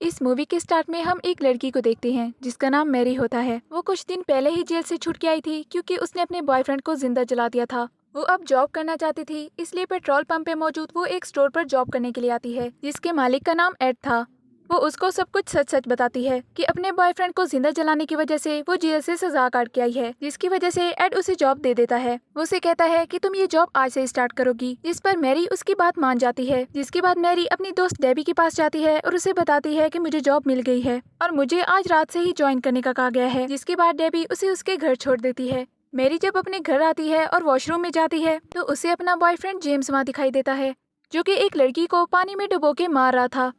इस मूवी के स्टार्ट में हम एक लड़की को देखते हैं जिसका नाम मैरी होता है। वो कुछ दिन पहले ही जेल से छूट के आई थी क्योंकि उसने अपने बॉयफ्रेंड को जिंदा जला दिया था। वो अब जॉब करना चाहती थी, इसलिए पेट्रोल पंप पे मौजूद वो एक स्टोर पर जॉब करने के लिए आती है जिसके मालिक का नाम एड था। वो उसको सब कुछ सच सच बताती है कि अपने बॉयफ्रेंड को जिंदा जलाने की वजह से वो जेल से सजा काट के आई है, जिसकी वजह से एड उसे जॉब दे देता है। वो उसे कहता है कि तुम ये जॉब आज से स्टार्ट करोगी, जिस पर मैरी उसकी बात मान जाती है। जिसके बाद मैरी अपनी दोस्त डेबी के पास जाती है और उसे बताती है कि मुझे जॉब मिल गई है और मुझे आज रात से ही ज्वाइन करने का कहा गया है। जिसके बाद डेबी उसे उसके घर छोड़ देती है। मैरी जब अपने घर आती है और वॉशरूम में जाती है तो उसे अपना बॉयफ्रेंड जेम्स वहाँ दिखाई देता है, जो कि एक लड़की को पानी में डुबो के मार रहा था।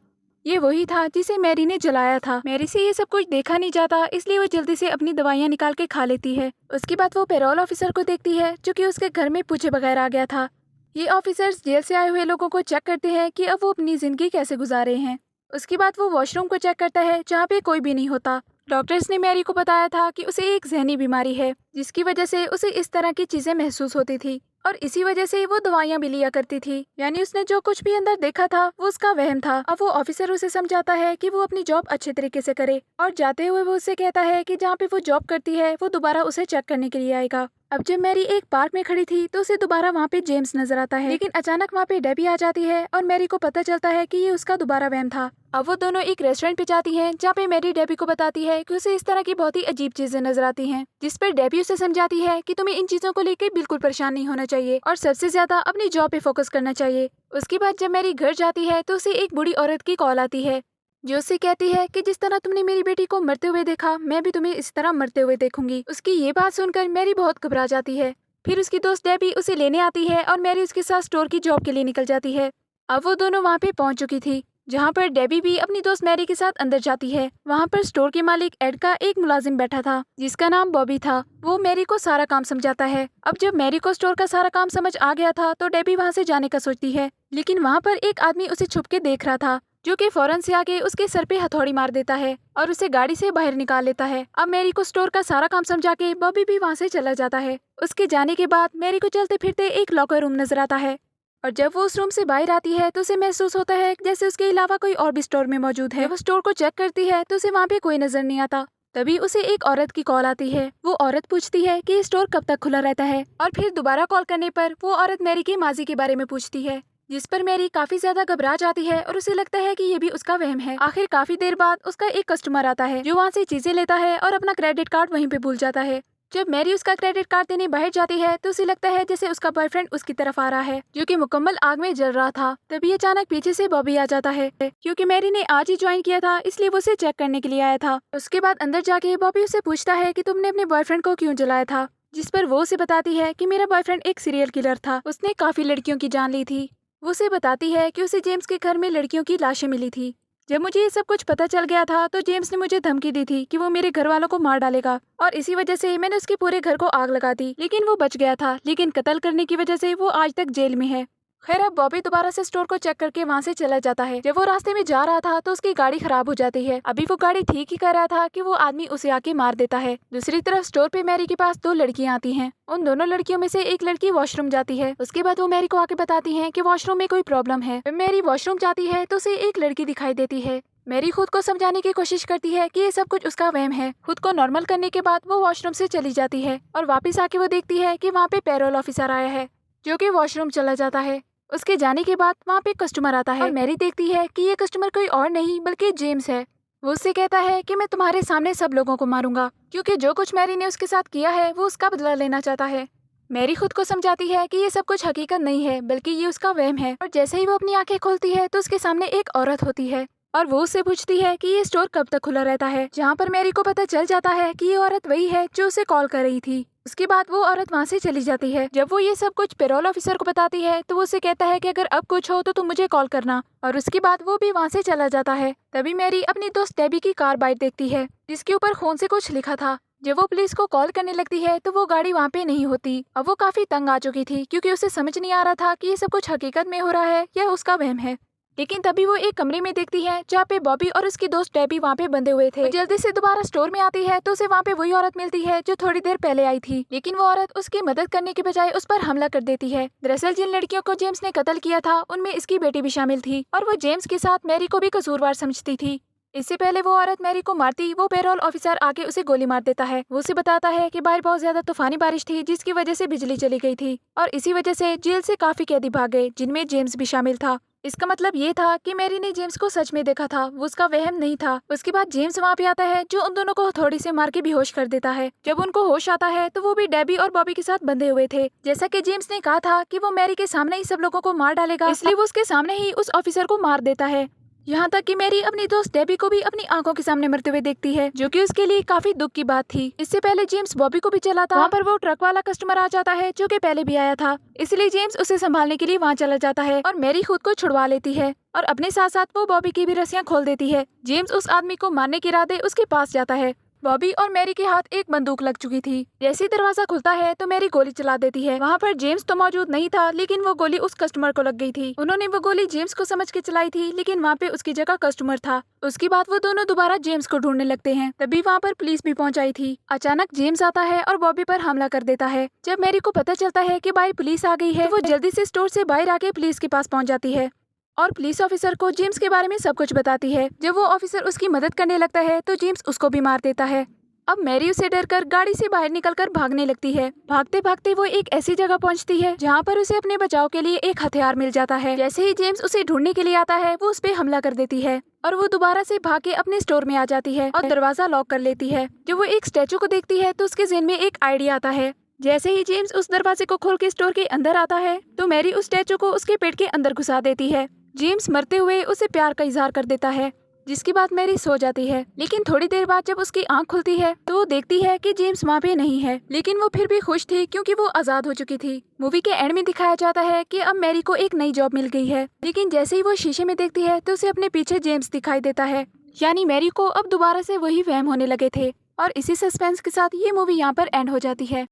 ये वही था जिसे मैरी ने जलाया था। मैरी से ये सब कुछ देखा नहीं जाता, इसलिए वो जल्दी से अपनी दवाइयाँ निकाल के खा लेती है। उसके बाद वो पेरोल ऑफिसर को देखती है जो कि उसके घर में पूछे बगैर आ गया था। ये ऑफिसर्स जेल से आए हुए लोगों को चेक करते हैं कि अब वो अपनी जिंदगी कैसे गुजारे हैं। उसके बाद वो वॉशरूम को चेक करता है जहाँ पे कोई भी नहीं होता। डॉक्टर्स ने मैरी को बताया था कि उसे एक जहनी बीमारी है, जिसकी वजह से उसे इस तरह की चीजें महसूस होती थी और इसी वजह से वो दवाइयाँ भी लिया करती थी। यानी उसने जो कुछ भी अंदर देखा था वो उसका वहम था। अब वो ऑफिसर उसे समझाता है कि वो अपनी जॉब अच्छे तरीके से करे और जाते हुए वो उसे कहता है कि जहाँ पे वो जॉब करती है वो दोबारा उसे चेक करने के लिए आएगा। अब जब मैरी एक पार्क में खड़ी थी तो उसे दोबारा वहाँ पे जेम्स नजर आता है, लेकिन अचानक वहाँ पे डेबी आ जाती है और मैरी को पता चलता है कि ये उसका दोबारा वहम था। अब वो दोनों एक रेस्टोरेंट पे जाती हैं जहाँ पे मैरी डेबी को बताती है कि उसे इस तरह की बहुत ही अजीब चीजें नजर आती हैं, जिस पर डेबी उसे समझाती है कि तुम्हें इन चीजों को लेकर बिल्कुल परेशान नहीं होना चाहिए और सबसे ज्यादा अपनी जॉब पे फोकस करना चाहिए। उसके बाद जब मैरी घर जाती है तो उसे एक बूढ़ी औरत की कॉल आती है जो उससे कहती है कि जिस तरह तुमने मेरी बेटी को मरते हुए देखा, मैं भी तुम्हें इस तरह मरते हुए देखूंगी। उसकी ये बात सुनकर मैरी बहुत घबरा जाती है। फिर उसकी दोस्त डेबी उसे लेने आती है और मैरी उसके साथ स्टोर की जॉब के लिए निकल जाती है। अब वो दोनों वहाँ पे पहुँच चुकी थी, जहाँ पर डेबी भी अपनी दोस्त मैरी के साथ अंदर जाती है। वहाँ पर स्टोर के मालिक एड का एक मुलाजिम बैठा था जिसका नाम बॉबी था। वो मैरी को सारा काम समझाता है। अब जब मैरी को स्टोर का सारा काम समझ आ गया था तो डेबी वहाँ से जाने का सोचती है, लेकिन वहाँ पर एक आदमी उसे छुप के देख रहा था, जो कि फौरन से आके उसके सर पे हथौड़ी मार देता है और उसे गाड़ी से बाहर निकाल लेता है। अब मैरी को स्टोर का सारा काम समझा के बॉबी भी वहाँ से चला जाता है। उसके जाने के बाद मैरी को चलते फिरते एक लॉकर रूम नजर आता है और जब वो उस रूम से बाहर आती है तो उसे महसूस होता है जैसे उसके अलावा कोई और भी स्टोर में मौजूद है। वो स्टोर को चेक करती है तो उसे वहाँ पे कोई नजर नहीं आता। तभी उसे एक औरत की कॉल आती है। वो औरत पूछती है कि ये स्टोर कब तक खुला रहता है और फिर दोबारा कॉल करने पर वो औरत मैरी के माजी के बारे में पूछती है, जिस पर मैरी काफी ज्यादा घबरा जाती है और उसे लगता है कि ये भी उसका वहम है। आखिर काफी देर बाद उसका एक कस्टमर आता है जो वहाँ से चीजें लेता है और अपना क्रेडिट कार्ड वहीं पे भूल जाता है। जब मैरी उसका क्रेडिट कार्ड देने बाहर जाती है तो उसे लगता है जैसे उसका बॉयफ्रेंड उसकी तरफ आ रहा है, जो कि मुकम्मल आग में जल रहा था। तभी अचानक पीछे से बॉबी आ जाता है। क्योंकि मैरी ने आज ही ज्वाइन किया था इसलिए वो उसे चेक करने के लिए आया था। उसके बाद अंदर जाके बॉबी उसे पूछता है कि तुमने अपने बॉयफ्रेंड को क्यों जलाया था, जिस पर वो उसे बताती है कि मेरा बॉयफ्रेंड एक सीरियल किलर था, उसने काफी लड़कियों की जान ली थी। वो उसे बताती है कि उसे जेम्स के घर में लड़कियों की लाशें मिली थी। जब मुझे ये सब कुछ पता चल गया था तो जेम्स ने मुझे धमकी दी थी कि वो मेरे घर वालों को मार डालेगा और इसी वजह से मैंने उसके पूरे घर को आग लगा दी, लेकिन वो बच गया था। लेकिन कत्ल करने की वजह से वो आज तक जेल में है। खैर अब बॉबी दोबारा से स्टोर को चेक करके वहाँ से चला जाता है। जब वो रास्ते में जा रहा था तो उसकी गाड़ी खराब हो जाती है। अभी वो गाड़ी ठीक ही कर रहा था कि वो आदमी उसे आके मार देता है। दूसरी तरफ स्टोर पे मैरी के पास दो लड़कियाँ आती हैं। उन दोनों लड़कियों में से एक लड़की वॉशरूम जाती है। उसके बाद वो मैरी को आके बताती है कि वॉशरूम में कोई प्रॉब्लम है। मैरी वॉशरूम जाती है तो उसे एक लड़की दिखाई देती है। मैरी खुद को समझाने की कोशिश करती है कि ये सब कुछ उसका वहम है। खुद को नॉर्मल करने के बाद वो वॉशरूम से चली जाती है और वापस आके वो देखती है कि वहाँ पे पेरोल ऑफिसर आया है, जो कि वॉशरूम चला जाता है। उसके जाने के बाद वहाँ पे कस्टमर आता है और मैरी देखती है कि ये कस्टमर कोई और नहीं बल्कि जेम्स है। वो उससे कहता है कि मैं तुम्हारे सामने सब लोगों को मारूंगा, क्योंकि जो कुछ मैरी ने उसके साथ किया है वो उसका बदला लेना चाहता है। मैरी खुद को समझाती है कि ये सब कुछ हकीकत नहीं है बल्कि ये उसका वहम है। और जैसे ही वो अपनी आंखें खोलती है तो उसके सामने एक औरत होती है और वो उससे पूछती है कि ये स्टोर कब तक खुला रहता है, जहाँ पर मैरी को पता चल जाता है कि ये औरत वही है जो उसे कॉल कर रही थी। उसके बाद वो औरत वहाँ से चली जाती है। जब वो ये सब कुछ पेरोल ऑफिसर को बताती है तो वो उसे कहता है कि अगर अब कुछ हो तो तुम मुझे कॉल करना, और उसके बाद वो भी वहाँ से चला जाता है। तभी मैरी अपनी दोस्त डेबी की कार बाइट देखती है जिसके ऊपर खून से कुछ लिखा था। जब वो पुलिस को कॉल करने लगती है तो वो गाड़ी वहाँ पे नहीं होती। अब वो काफी तंग आ चुकी थी क्योंकि उसे समझ नहीं आ रहा था कि ये सब कुछ हकीकत में हो रहा है या उसका वहम है। लेकिन तभी वो एक कमरे में देखती है जहाँ पे बॉबी और उसकी दोस्त डेबी वहाँ पे बंधे हुए थे। वो जल्दी से दोबारा स्टोर में आती है तो उसे वहाँ पे वही औरत मिलती है जो थोड़ी देर पहले आई थी, लेकिन वो औरत उसकी मदद करने के बजाय उस पर हमला कर देती है। दरअसल जिन लड़कियों को जेम्स ने कत्ल किया था उनमें इसकी बेटी भी शामिल थी और वो जेम्स के साथ मैरी को भी कसूरवार समझती थी। इससे पहले वो औरत मैरी को मारती, वो पेरोल ऑफिसर आके उसे गोली मार देता है। वो उसे बताता है कि बाहर बहुत ज्यादा तूफानी बारिश थी जिसकी वजह से बिजली चली गई थी और इसी वजह से जेल से काफी कैदी भाग गए जिनमें जेम्स भी शामिल था। इसका मतलब ये था कि मैरी ने जेम्स को सच में देखा था, वो उसका वहम नहीं था। उसके बाद जेम्स वहाँ पे आता है जो उन दोनों को हथौड़ी से मार के बेहोश कर देता है। जब उनको होश आता है तो वो भी डेबी और बॉबी के साथ बंधे हुए थे। जैसा कि जेम्स ने कहा था कि वो मैरी के सामने ही सब लोगों को मार डालेगा, इसलिए वो उसके सामने ही उस ऑफिसर को मार देता है। यहाँ तक कि मैरी अपनी दोस्त डेबी को भी अपनी आंखों के सामने मरते हुए देखती है, जो कि उसके लिए काफी दुख की बात थी। इससे पहले जेम्स बॉबी को भी चलाता, वहाँ पर वो ट्रक वाला कस्टमर आ जाता है जो कि पहले भी आया था, इसलिए जेम्स उसे संभालने के लिए वहाँ चला जाता है और मैरी खुद को छुड़वा लेती है और अपने साथ साथ वो बॉबी की भी रस्सियाँ खोल देती है। जेम्स उस आदमी को मारने के इरादे उसके पास जाता है। बॉबी और मैरी के हाथ एक बंदूक लग चुकी थी। जैसे ही दरवाजा खुलता है तो मैरी गोली चला देती है। वहाँ पर जेम्स तो मौजूद नहीं था, लेकिन वो गोली उस कस्टमर को लग गई थी। उन्होंने वो गोली जेम्स को समझ के चलाई थी, लेकिन वहाँ पे उसकी जगह कस्टमर था। उसके बाद वो दोनों दोबारा जेम्स को ढूंढने लगते हैं। तभी वहाँ पर पुलिस भी पहुँच आई थी। अचानक जेम्स आता है और बॉबी पर हमला कर देता है। जब मैरी को पता चलता है कि बाहर पुलिस आ गई है, तो वो जल्दी से स्टोर से बाहर आके पुलिस के पास पहुँच जाती है और पुलिस ऑफिसर को जेम्स के बारे में सब कुछ बताती है। जब वो ऑफिसर उसकी मदद करने लगता है तो जेम्स उसको भी मार देता है। अब मैरी उसे डरकर गाड़ी से बाहर निकलकर भागने लगती है। भागते भागते वो एक ऐसी जगह पहुंचती है जहां पर उसे अपने बचाव के लिए एक हथियार मिल जाता है। जैसे ही जेम्स उसे ढूंढने के लिए आता है, वो उस पे हमला कर देती है और वो दोबारा से भाग के अपने स्टोर में आ जाती है और दरवाजा लॉक कर लेती है। जब वो एक स्टैचू को देखती है तो उसके ज़हन में एक आइडिया आता है। जैसे ही जेम्स उस दरवाजे को खोल के स्टोर के अंदर आता है तो मैरी उस स्टैचू को उसके पेट के अंदर घुसा देती है। जेम्स मरते हुए उसे प्यार का इजहार कर देता है, जिसके बाद मैरी सो जाती है। लेकिन थोड़ी देर बाद जब उसकी आंख खुलती है तो वो देखती है कि जेम्स वहाँ पे नहीं है, लेकिन वो फिर भी खुश थी क्योंकि वो आजाद हो चुकी थी। मूवी के एंड में दिखाया जाता है कि अब मैरी को एक नई जॉब मिल गई है, लेकिन जैसे ही वो शीशे में देखती है तो उसे अपने पीछे जेम्स दिखाई देता है। यानी मैरी को अब दोबारा से वही वहम होने लगे थे। और इसी सस्पेंस के साथ ये मूवी यहाँ पर एंड हो जाती है।